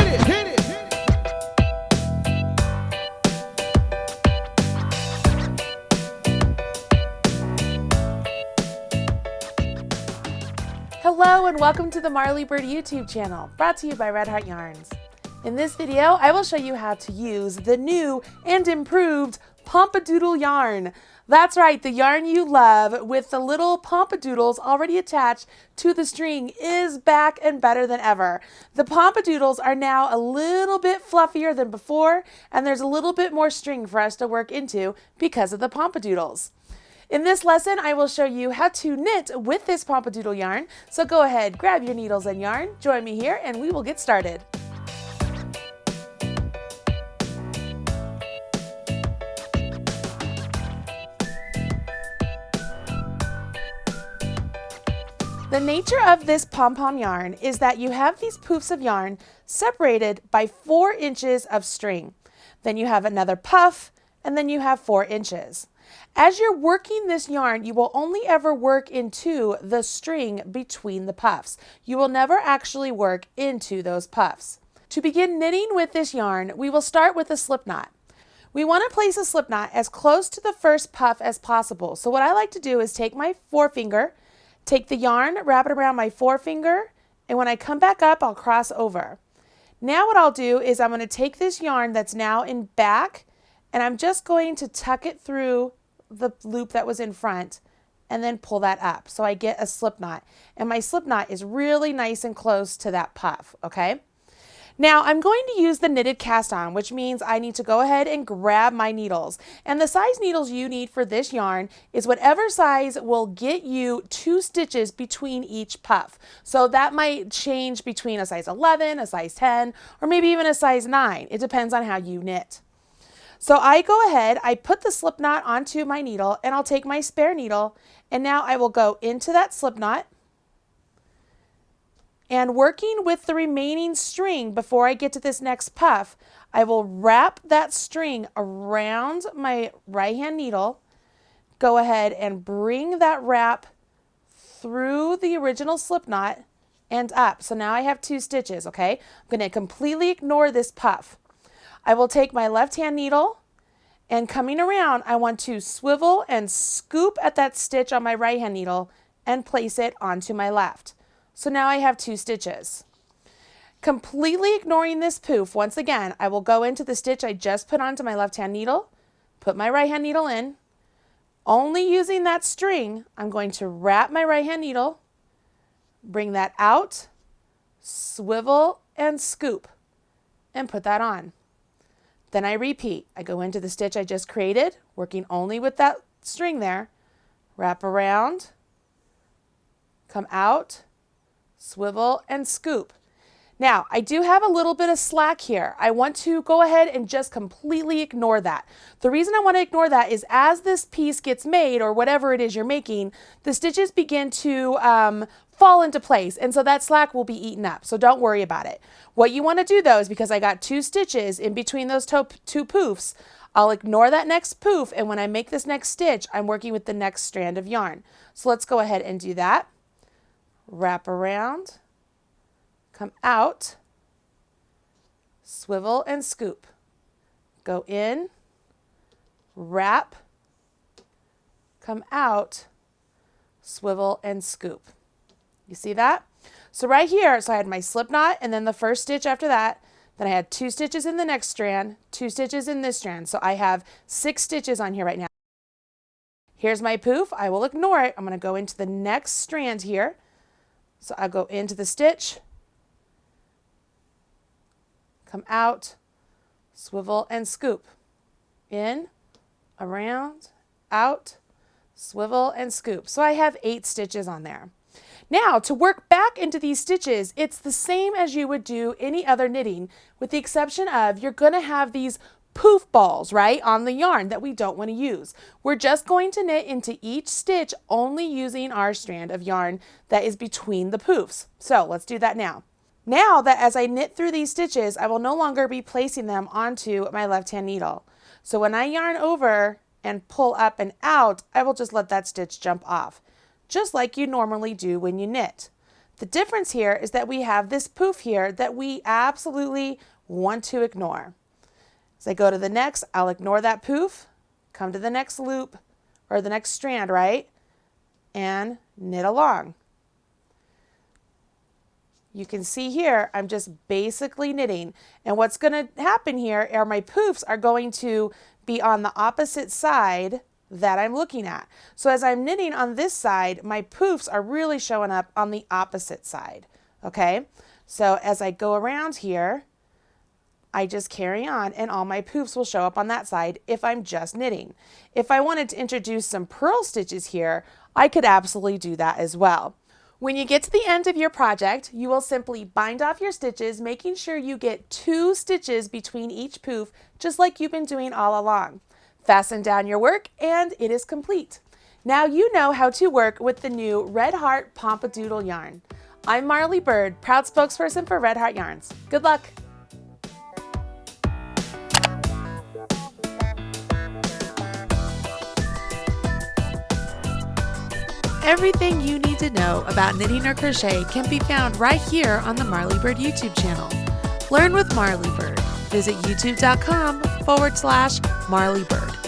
it, hit it. Hello and welcome to the Marley Bird YouTube channel, brought to you by Red Heart Yarns. In this video, I will show you how to use the new and improved Pomp-a-Doodle yarn. That's right, the yarn you love with the little Pomp-a-Doodles already attached to the string is back and better than ever. The Pomp-a-Doodles are now a little bit fluffier than before, and there's a little bit more string for us to work into because of the Pomp-a-Doodles. In this lesson, I will show you how to knit with this Pomp-a-Doodle yarn. So go ahead, grab your needles and yarn, join me here, and we will get started. The nature of this pom-pom yarn is that you have these poofs of yarn separated by 4 inches of string. Then you have another puff, and then you have 4 inches. As you're working this yarn, you will only ever work into the string between the puffs. You will never actually work into those puffs. To begin knitting with this yarn, we will start with a slip knot. We want to place a slip knot as close to the first puff as possible. So what I like to do is take my forefinger, take the yarn, wrap it around my forefinger, and when I come back up, I'll cross over. Now what I'll do is I'm going to take this yarn that's now in back, and I'm just going to tuck it through the loop that was in front and then pull that up. So I get a slip knot, and my slip knot is really nice and close to that puff, okay? Now I'm going to use the knitted cast on, which means I need to go ahead and grab my needles. And the size needles you need for this yarn is whatever size will get you 2 stitches between each puff. So that might change between a size 11, a size 10, or maybe even a size 9. It depends on how you knit. So I go ahead, I put the slip knot onto my needle, and I'll take my spare needle, and now I will go into that slip knot, and working with the remaining string before I get to this next puff, I will wrap that string around my right hand needle, go ahead and bring that wrap through the original slip knot and up. So now I have 2 stitches, okay? I'm going to completely ignore this puff. I will take my left hand needle, and coming around, I want to swivel and scoop at that stitch on my right hand needle and place it onto my left. So now I have 2 stitches. Completely ignoring this poof, once again, I will go into the stitch I just put onto my left hand needle, put my right hand needle in. Only using that string, I'm going to wrap my right hand needle, bring that out, swivel and scoop, and put that on. Then I repeat. I go into the stitch I just created, working only with that string there, wrap around, come out, swivel and scoop. Now, I do have a little bit of slack here. I want to go ahead and just completely ignore that. The reason I want to ignore that is as this piece gets made, or whatever it is you're making, the stitches begin to fall into place, and so that slack will be eaten up, so don't worry about it. What you want to do though is, because I got 2 stitches in between those 2 poofs, I'll ignore that next poof, and when I make this next stitch, I'm working with the next strand of yarn. So let's go ahead and do that. Wrap around, come out, swivel and scoop. Go in, wrap, come out, swivel and scoop. You see that? So right here, so I had my slip knot and then the first stitch after that. Then I had 2 stitches in the next strand, 2 stitches in this strand. So I have 6 stitches on here right now. Here's my poof. I will ignore it. I'm going to go into the next strand here. So I'll go into the stitch, come out, swivel and scoop. In, around, out, swivel and scoop. So I have 8 stitches on there. Now, to work back into these stitches, it's the same as you would do any other knitting, with the exception of you're going to have these poof balls, right, on the yarn that we don't want to use. We're just going to knit into each stitch only using our strand of yarn that is between the poofs. So let's do that now. Now that as I knit through these stitches, I will no longer be placing them onto my left-hand needle. So when I yarn over and pull up and out, I will just let that stitch jump off, just like you normally do when you knit. The difference here is that we have this poof here that we absolutely want to ignore. As I go to the next, I'll ignore that poof, come to the next loop, or the next strand, right? And knit along. You can see here, I'm just basically knitting. And what's going to happen here are my poofs are going to be on the opposite side that I'm looking at. So as I'm knitting on this side, my poofs are really showing up on the opposite side. Okay? So as I go around here, I just carry on and all my poofs will show up on that side if I'm just knitting. If I wanted to introduce some purl stitches here, I could absolutely do that as well. When you get to the end of your project, you will simply bind off your stitches, making sure you get 2 stitches between each poof, just like you've been doing all along. Fasten down your work and it is complete. Now you know how to work with the new Red Heart Pomp-a-Doodle yarn. I'm Marley Bird, proud spokesperson for Red Heart Yarns. Good luck! Everything you need to know about knitting or crochet can be found right here on the Marley Bird YouTube channel. Learn with Marley Bird. Visit youtube.com/Marley Bird.